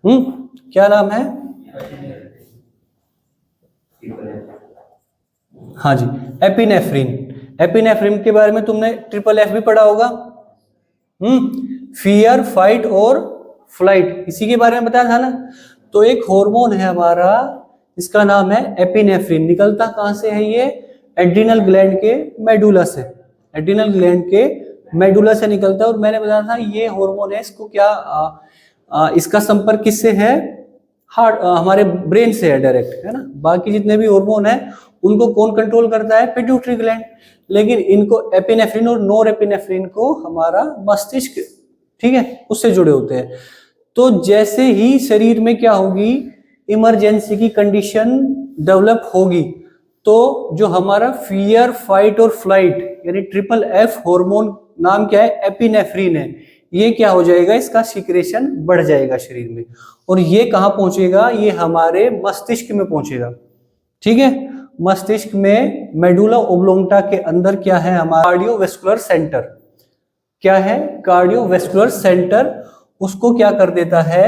क्या नाम है? हाँ जी, एपिनेफ्रिन। एपिनेफ्रिन के बारे में तुमने ट्रिपल एफ भी पढ़ा होगा, फियर, फाइट और फ्लाइट, इसी के बारे में बताया था ना। तो एक हार्मोन है हमारा, इसका नाम है एपिनेफ्रिन। निकलता कहां से है ये? एड्रिनल ग्लैंड के मेडुला से, एड्रिनल ग्लैंड के मेडुला से निकलता है। और मैंने बताया था ये हार्मोन है, इसको क्या इसका संपर्क किससे है? हार्ट, हमारे ब्रेन से है डायरेक्ट, है ना। बाकी जितने भी हार्मोन है उनको कौन कंट्रोल करता है? Pituitary gland. लेकिन इनको एपिनेफ्रिन और नोर एपिनेफ्रिन को हमारा मस्तिष्क, ठीक है, उससे जुड़े होते हैं। तो जैसे ही शरीर में क्या होगी, इमरजेंसी की कंडीशन डेवलप होगी, तो जो हमारा फियर, फाइट और फ्लाइट यानी ट्रिपल एफ हार्मोन, नाम क्या है? एपिनेफ्रिन है। ये क्या हो जाएगा, इसका सिक्रेशन बढ़ जाएगा शरीर में। और ये कहां पहुंचेगा? ये हमारे मस्तिष्क में पहुंचेगा, ठीक है। मस्तिष्क में मेडुला ओब्लोंगटा के अंदर क्या है हमारा? Cardiovascular centre. क्या है? Cardiovascular centre. उसको क्या कर देता है?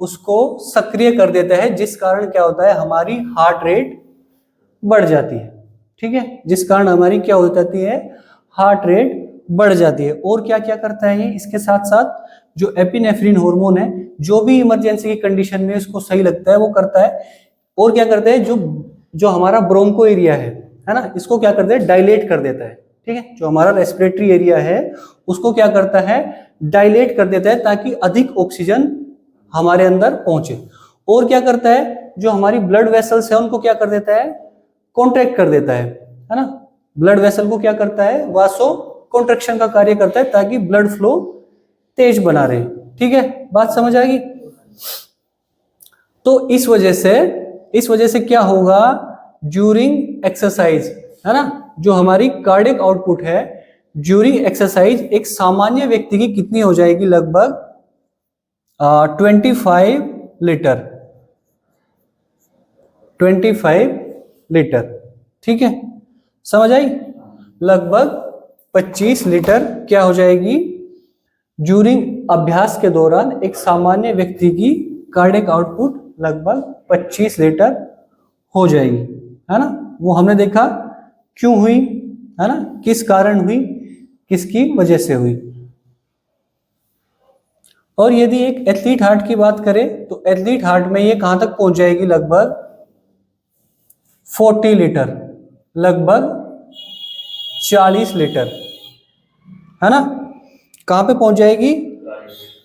उसको सक्रिय कर देता है, जिस कारण क्या होता है, हमारी हार्ट रेट बढ़ जाती है, ठीक है। जिस कारण हमारी क्या हो जाती है, हार्ट रेट बढ़ जाती है। और क्या क्या करता है ये? इसके साथ साथ जो एपिनेफ्रिन हार्मोन है, जो भी इमरजेंसी की कंडीशन में उसको सही लगता है वो करता है। और क्या करता है, जो हमारा ब्रोंको एरिया है ना, इसको क्या करता है? डायलेट कर देता है, ठीक है। जो हमारा रेस्पिरेटरी एरिया है उसको क्या करता है? डायलेट कर देता है, ताकि अधिक ऑक्सीजन हमारे अंदर पहुंचे। और क्या करता है, जो हमारी ब्लड वेसल्स है उनको क्या कर देता है? कॉन्ट्रैक्ट कर देता है ना। ब्लड वेसल को क्या करता है? वासो कॉन्ट्रैक्शन का कार्य करता है, ताकि ब्लड फ्लो तेज बना रहे, ठीक है। बात समझ आ गई? तो इस वजह से क्या होगा, ड्यूरिंग एक्सरसाइज, है ना, जो हमारी कार्डियक आउटपुट है ड्यूरिंग एक्सरसाइज, एक सामान्य व्यक्ति की कितनी हो जाएगी? लगभग 25 लीटर, 25 लीटर, ठीक है। समझ आई? लगभग 25 लीटर क्या हो जाएगी? ड्यूरिंग अभ्यास के दौरान एक सामान्य व्यक्ति की कार्डियक आउटपुट लगभग 25 लीटर हो जाएगी, है ना। वो हमने देखा क्यों हुई, है ना, किस कारण हुई, किसकी वजह से हुई। और यदि एक एथलीट हार्ट की बात करें तो एथलीट हार्ट में ये कहां तक पहुंच जाएगी? लगभग 40 लीटर, लगभग 40 लीटर, है ना। कहां पे पहुंच जाएगी?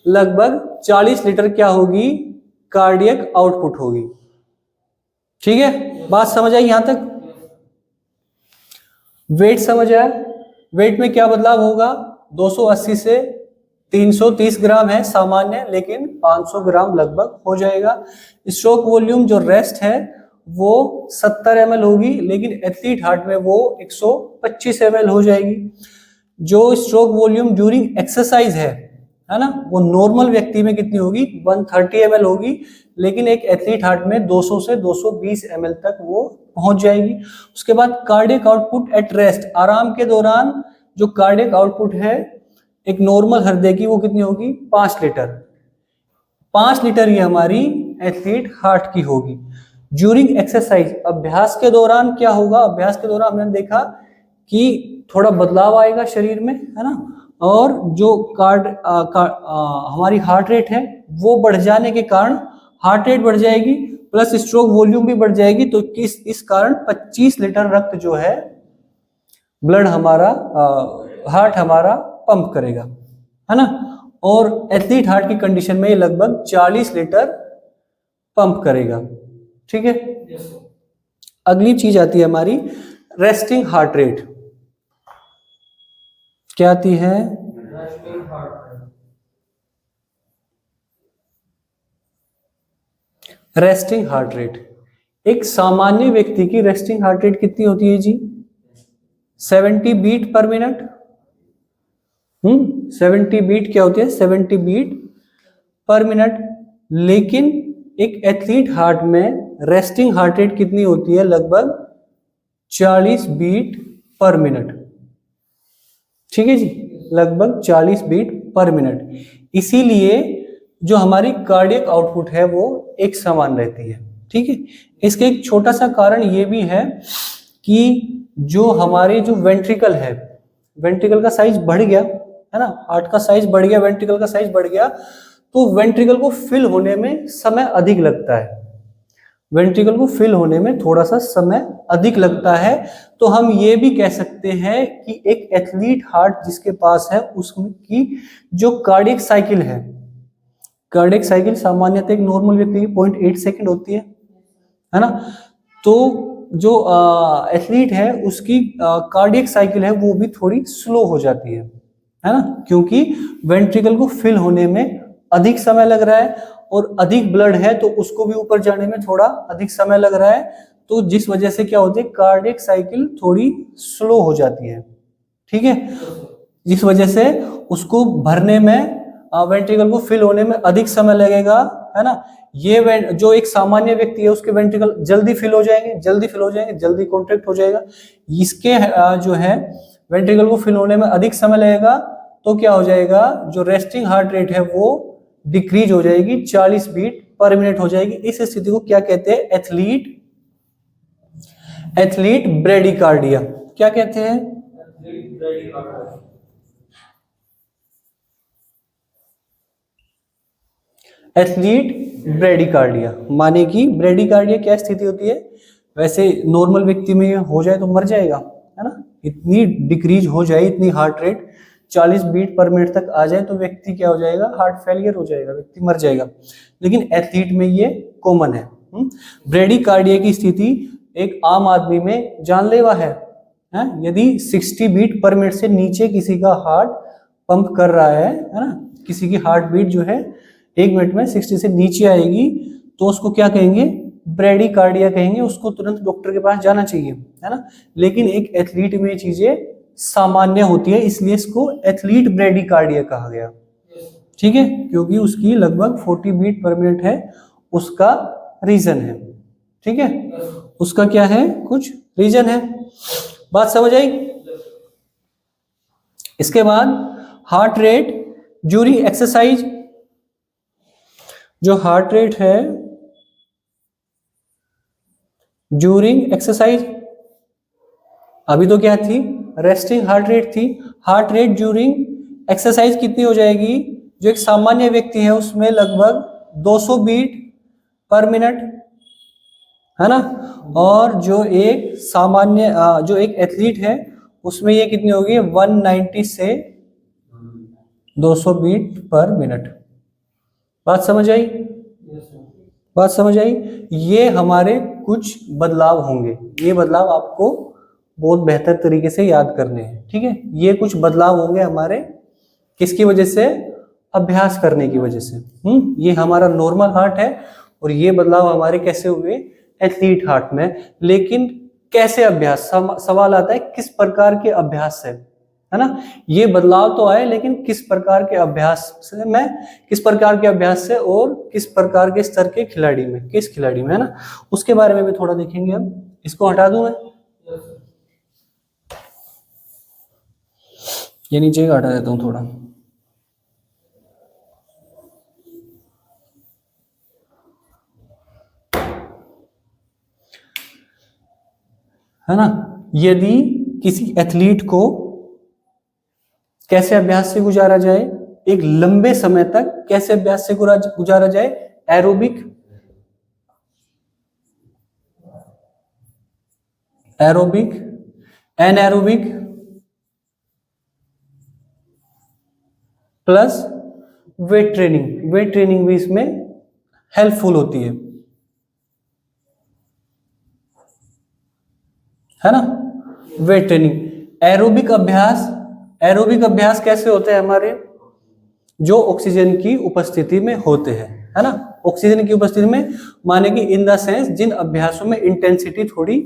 लगभग 40 लीटर क्या होगी? कार्डियक आउटपुट होगी, ठीक है। बात समझ आई यहां तक? वेट समझ आया? वेट में क्या बदलाव होगा? 280 से 330 ग्राम है सामान्य, लेकिन 500 ग्राम लगभग हो जाएगा। स्ट्रोक वॉल्यूम जो रेस्ट है वो 70 ml होगी, लेकिन एथलीट हार्ट में वो 125 ml हो जाएगी। जो स्ट्रोक वॉल्यूम ड्यूरिंग एक्सरसाइज है ना, वो नॉर्मल व्यक्ति में कितनी होगी? 130 ml होगी, लेकिन एक एथलीट हार्ट में 200 से 220 ml तक वो पहुंच जाएगी। उसके बाद कार्डियक आउटपुट एट रेस्ट, आराम के दौरान जो कार्डियक आउटपुट है एक नॉर्मल हृदय की वो कितनी होगी? 5 लीटर। 5 लीटर ये हमारी एथलीट हार्ट की होगी। ड्यूरिंग एक्सरसाइज, अभ्यास के दौरान क्या होगा? अभ्यास के दौरान हमने देखा कि थोड़ा बदलाव आएगा शरीर में, है ना। और जो हमारी हार्ट रेट है वो बढ़ जाने के कारण हार्ट रेट बढ़ जाएगी प्लस स्ट्रोक वॉल्यूम भी बढ़ जाएगी, तो इस कारण 25 लीटर रक्त जो है ब्लड हमारा हार्ट हमारा पंप करेगा, है ना। और एथलीट हार्ट की कंडीशन में ये लगभग 40 लीटर पंप करेगा, ठीक है। अगली चीज आती है हमारी रेस्टिंग हार्ट रेट। क्या आती है? Resting heart rate. एक सामान्य व्यक्ति की रेस्टिंग हार्ट रेट कितनी होती है जी? 70 बीट पर मिनट। 70 बीट क्या होती है? 70 बीट पर मिनट। लेकिन एक एथलीट हार्ट में रेस्टिंग हार्ट रेट कितनी होती है? लगभग 40 बीट पर मिनट, ठीक है जी, लगभग 40 बीट पर मिनट। इसीलिए जो हमारी कार्डियक आउटपुट है वो एक समान रहती है, ठीक है। इसके एक छोटा सा कारण ये भी है कि जो हमारे जो वेंट्रिकल है, वेंट्रिकल का साइज बढ़ गया है ना, हार्ट का साइज बढ़ गया, वेंट्रिकल का साइज बढ़ गया, तो वेंट्रिकल को फिल होने में समय अधिक लगता है, वेंट्रिकल को फिल होने में थोड़ा सा समय अधिक लगता है। तो हम ये भी कह सकते हैं कि एक एथलीट हार्ट जिसके पास है उसकी जो कार्डियक साइकिल है, कार्डियक साइकिल सामान्यतः एक नॉर्मल व्यक्ति की 0.8 सेकंड होती है ना। तो जो एथलीट है उसकी कार्डियक साइकिल है वो भी थोड़ी स्लो हो जाती है ना, क्योंकि वेंट्रिकल को फिल होने में अधिक समय लग रहा है और अधिक ब्लड है तो उसको भी ऊपर जाने में थोड़ा अधिक समय लग रहा है, तो जिस वजह से क्या होती है, कार्डियक साइकिल थोड़ी स्लो हो जाती है, ठीक है। जिस वजह से उसको भरने में, वेंट्रिकल को फिल होने में अधिक समय लगेगा, है ना। ये जो एक सामान्य व्यक्ति है उसके वेंट्रिकल जल्दी फिल हो जाएंगे, जल्दी फिल हो जाएंगे, जल्दी कॉन्ट्रैक्ट हो जाएगा। इसके जो है वेंट्रिकल को फिल होने में अधिक समय लगेगा, तो क्या हो जाएगा, जो रेस्टिंग हार्ट रेट है वो डिक्रीज हो जाएगी, 40 बीट पर मिनट हो जाएगी। इस स्थिति को क्या कहते हैं? Athlete bradycardia. क्या कहते हैं? Athlete bradycardia. माने कि ब्रेडिकार्डिया क्या स्थिति होती है? वैसे नॉर्मल व्यक्ति में हो जाए तो मर जाएगा, है ना, इतनी डिक्रीज हो जाए, इतनी heart rate 40 beat per minute तक आ जाए तो व्यक्ति क्या हो जाएगा, हार्ट फेलियर हो जाएगा, व्यक्ति मर जाएगा। लेकिन एथलीट में ये कॉमन है। ब्रेडिकार्डिया की स्थिति एक आम आदमी में जानलेवा है। यदि 60 बीट पर मिनट से नीचे किसी का हार्ट पंप कर रहा है ना, किसी की हार्ट बीट जो है 1 मिनट में 60 से नीचे आएगी तो उसको क्या कहेंगे? ब्रेडिकार्डिया कहेंगे, उसको तुरंत डॉक्टर के पास जाना चाहिए, है ना। लेकिन एक एथलीट में ये चीजें सामान्य होती है, इसलिए इसको एथलीट ब्रेडिकार्डिया कहा गया, ठीक है, क्योंकि उसकी लगभग 40 बीट पर मिनट है, उसका रीजन है, ठीक है, उसका क्या है, कुछ रीजन है। बात समझ आई? इसके बाद हार्ट रेट ड्यूरिंग एक्सरसाइज। जो हार्ट रेट है ड्यूरिंग एक्सरसाइज, अभी तो क्या थी, रेस्टिंग हार्ट रेट थी। हार्ट रेट ड्यूरिंग एक्सरसाइज कितनी हो जाएगी? जो एक सामान्य व्यक्ति है उसमें लगभग 200 बीट पर मिनट, है ना। और जो एक सामान्य जो एक एथलीट है उसमें ये कितनी होगी? 190 से 200 बीट पर मिनट। बात समझ आई? बात समझ आई? ये हमारे कुछ बदलाव होंगे, ये बदलाव आपको बहुत बेहतर तरीके से याद करने हैं, ठीक है। ये कुछ बदलाव होंगे हमारे, किसकी वजह से? अभ्यास करने की वजह से। ये हमारा नॉर्मल हार्ट है और ये बदलाव हमारे कैसे हुए? एथलीट हार्ट में। लेकिन कैसे अभ्यास? सवाल आता है किस प्रकार के अभ्यास से, है ना। ये बदलाव तो आए लेकिन किस प्रकार के अभ्यास से, मैं किस प्रकार के अभ्यास से और किस प्रकार के स्तर के खिलाड़ी में, किस खिलाड़ी में, है ना, उसके बारे में भी थोड़ा देखेंगे हम। इसको हटा दूं मैं, ये नीचे हटा देता हूं थोड़ा, है ना। यदि किसी एथलीट को कैसे अभ्यास से गुजारा जाए, एक लंबे समय तक कैसे अभ्यास से गुजारा जाए, aerobic, aerobic, anaerobic plus weight training. Weight training भी इसमें हेल्पफुल होती है ना। वेट ट्रेनिंग, एरोबिक अभ्यास, एरोबिक अभ्यास कैसे होते हैं हमारे, जो ऑक्सीजन की उपस्थिति में होते हैं, है ना। ऑक्सीजन की उपस्थिति में माने कि इन द सेंस जिन अभ्यासों में इंटेंसिटी थोड़ी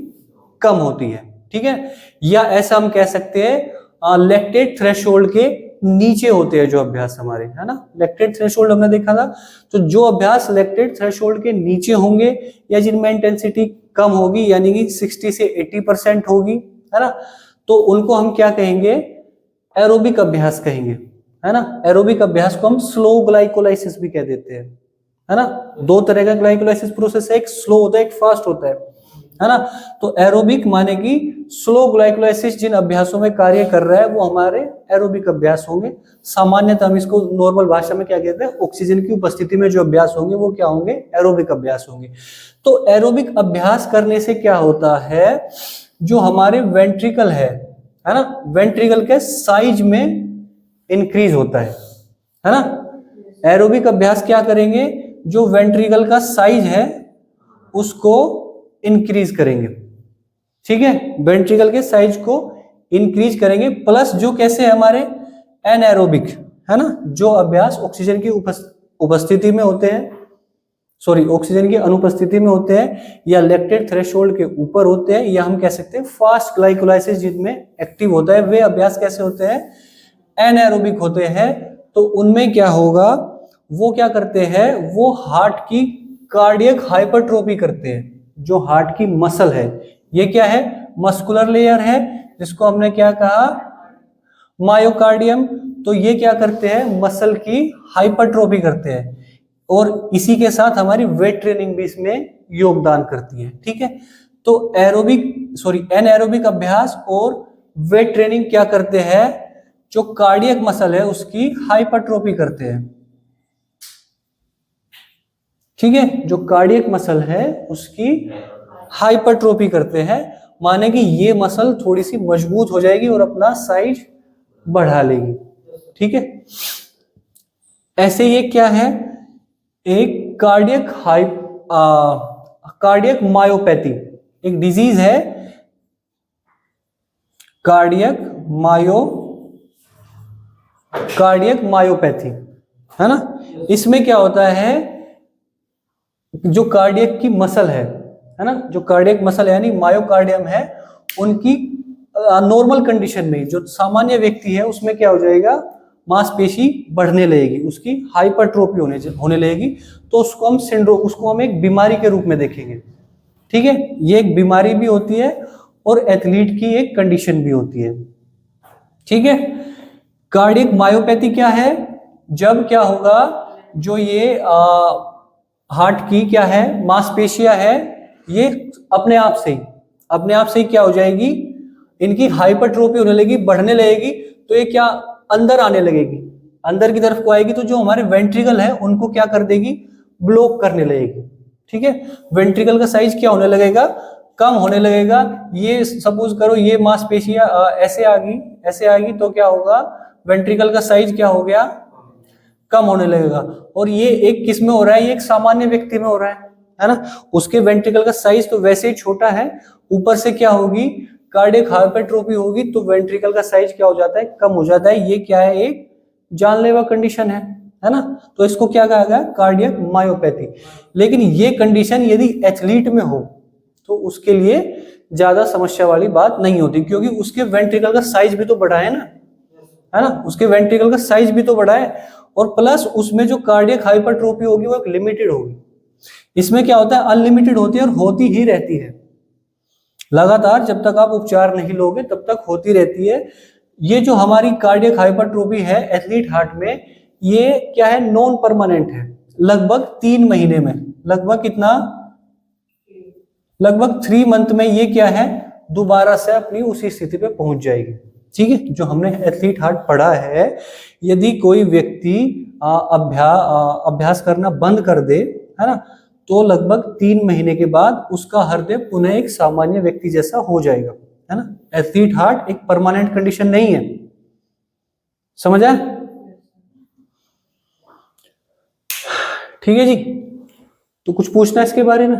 कम होती है, ठीक है। या ऐसा हम कह सकते हैं लैक्टेट थ्रेशोल्ड के नीचे होते हैं जो अभ्यास हमारे, है ना। लैक्टेट थ्रेशोल्ड हमने देखा था, तो जो अभ्यास लैक्टेट थ्रेशोल्ड के नीचे होंगे या जिनमें इंटेंसिटी कम होगी, यानी कि 60 से 80% होगी, है ना, तो उनको हम क्या कहेंगे, एरोबिक अभ्यास कहेंगे, है ना। एरोबिक अभ्यास को हम स्लो ग्लाइकोलाइसिस भी कह देते हैं, है ना। दो तरह का ग्लाइकोलाइसिस प्रोसेस है, एक स्लो होता है, एक फास्ट होता है ना। तो एरोबिक माने कि स्लो ग्लाइकोलाइसिस जिन अभ्यासों में कार्य कर रहा है वो हमारे एरोबिक अभ्यास होंगे। सामान्यतः हम इसको नॉर्मल भाषा में क्या कहते हैं, ऑक्सीजन की उपस्थिति में जो अभ्यास होंगे वो क्या होंगे, एरोबिक अभ्यास होंगे। तो एरोबिक अभ्यास करने से क्या होता है, जो हमारे वेंट्रिकल है ना, वेंट्रिकल के साइज में इंक्रीज होता है ना। एरोबिक अभ्यास क्या करेंगे, जो वेंट्रिकल का साइज है उसको इंक्रीज करेंगे, ठीक है, वेंट्रिकल के साइज को इंक्रीज करेंगे। प्लस जो कैसे है हमारे एनएरोबिक, है ना, जो अभ्यास ऑक्सीजन की उपस्थिति में होते हैं, सॉरी ऑक्सीजन की अनुपस्थिति में होते हैं, या लैक्टेट थ्रेशोल्ड के ऊपर होते हैं, या हम कह सकते हैं फास्ट ग्लाइकोलाइसिस जिनमें एक्टिव होता है, वे अभ्यास कैसे होते हैं, एनएरोबिक होते हैं। तो उनमें क्या होगा, वो क्या करते हैं, वो हार्ट की कार्डियक हाइपरट्रोफी करते हैं। जो हार्ट की मसल है, ये क्या है, मस्कुलर लेयर है, जिसको हमने क्या कहा, मायोकार्डियम। तो ये क्या करते हैं, मसल की हाइपरट्रोफी करते हैं, और इसी के साथ हमारी वेट ट्रेनिंग भी इसमें योगदान करती है, ठीक है। तो एनएरोबिक अभ्यास और वेट ट्रेनिंग क्या करते हैं, जो कार्डियक मसल है उसकी हाइपरट्रोफी करते हैं, ठीक है। जो कार्डियक मसल है उसकी हाइपरट्रोफी करते हैं, माने कि ये मसल थोड़ी सी मजबूत हो जाएगी और अपना साइज बढ़ा लेगी, ठीक है। ऐसे ये क्या है, एक कार्डियक मायोपैथी एक डिजीज है, कार्डियक मायोपैथी, है ना। इसमें क्या होता है, जो कार्डियक की मसल है ना, जो कार्डियक मसल है यानी मायोकार्डियम है, उनकी नॉर्मल कंडीशन में जो सामान्य व्यक्ति है उसमें क्या हो जाएगा, मांसपेशी बढ़ने लगेगी, उसकी हाइपरट्रोफी होने लगेगी। तो उसको हम एक बीमारी के रूप में देखेंगे, ठीक है। ये एक बीमारी भी होती है और एथलीट की एक कंडीशन भी होती है, ठीक है। कार्डियक मायोपैथी क्या है, जब क्या होगा, जो ये हार्ट की क्या है, मांसपेशियां है, ये अपने आप से ही क्या हो जाएगी, इनकी हाइपरट्रोफी होने लगेगी, बढ़ने लगेगी। तो ये क्या अंदर आने लगेगी, अंदर की तरफ को आएगी, तो जो हमारे वेंट्रिकल है उनको क्या कर देगी, ब्लॉक करने लगेगी, ठीक है। वेंट्रिकल का साइज क्या होने लगेगा, कम होने लगेगा। ये सपोज करो ये मांसपेशियां ऐसे आ गई, तो क्या होगा, वेंट्रिकल का साइज क्या हो गया, कम होने लगेगा। और ये एक किस में हो रहा है, ये एक सामान्य व्यक्ति में हो रहा है ना। उसके वेंट्रिकल का साइज तो वैसे ही छोटा है, ऊपर से क्या होगी, कार्डियक हाइपरट्रोफी होगी, तो वेंट्रिकल का साइज क्या हो जाता है, कम हो जाता है। ये क्या है, एक जानलेवा कंडीशन है ना। तो इसको क्या कहा गया, कार्डियक मायोपैथी। लेकिन ये कंडीशन यदि एथलीट में हो तो उसके लिए ज्यादा समस्या वाली बात नहीं होती, क्योंकि उसके वेंट्रिकल का साइज भी तो बढ़ा है ना, उसके वेंट्रिकल का साइज भी तो बढ़ा है, और प्लस उसमें जो कार्डियक हाइपरट्रोफी होगी वो एक लिमिटेड होगी। इसमें क्या होता है, अनलिमिटेड होती है और होती ही रहती है लगातार, जब तक आप उपचार नहीं लोगे तब तक होती रहती है। ये जो हमारी कार्डियक हाइपरट्रोफी है एथलीट हार्ट में, ये क्या है, नॉन परमानेंट है, लगभग 3 महीने में, लगभग कितना, लगभग 3 मंथ में ये क्या है, दोबारा से अपनी उसी स्थिति पे पहुंच जाएगी, ठीक है, जो हमने एथलीट हार्ट पढ़ा है, यदि कोई व्यक्ति अभ्यास करना बंद कर दे, है ना, तो लगभग 3 महीने के बाद उसका हृदय पुनः एक सामान्य व्यक्ति जैसा हो जाएगा, है ना। एथलीट हार्ट एक परमानेंट कंडीशन नहीं है, समझ आया? ठीक है जी, तो कुछ पूछना है इसके बारे में?